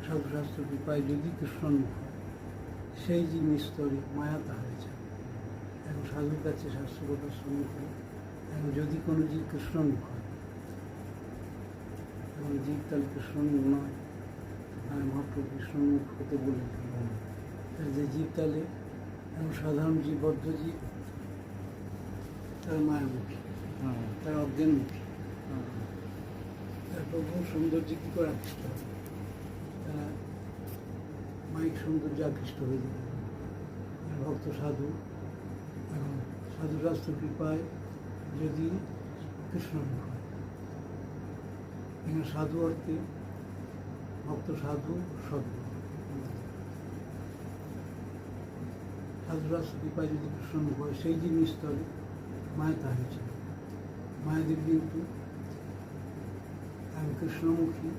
সাধুশাস্ত্র কৃপায় যদি কৃষ্ণোন্মুখ হয়, সেই যিনি স্তরে মায়া তাহারে চায়। এবং সাধুর কাছে শাস্ত্র কথা শ্রবণ করে এবং যদি কোনো জীব কৃষ্ণোন্মুখ হয় এবং জীব তাহলে কৃষ্ণোন্মুখ নয়, আর মহাপ্রভু কৃষ্ণোন্মুখ হতে বলে যে জীব তাহলে এবং সাধারণ জীব, বদ্ধ জীব, তারা মায়ামুখী, তারা অজ্ঞানমুখী, তারা প্রভুর সৌন্দর্য কী করে আকৃষ্ট হবে? তারা মায়িক সৌন্দর্য আকৃষ্ট হয়ে যাবে। ভক্ত সাধু এবং সাধুশাস্ত্র কৃপায় যদি কৃষ্ণমুখ হয়, এখানে সাধু অর্থে ভক্ত সাধু সদ্গুরু। সাধুশাস্ত্র কৃপায় যদি কৃষ্ণমুখ হয়, সেই যিনি স্তরে মায়া তাহারে চায়। মায়াদেব কিন্তু কৃষ্ণমুখী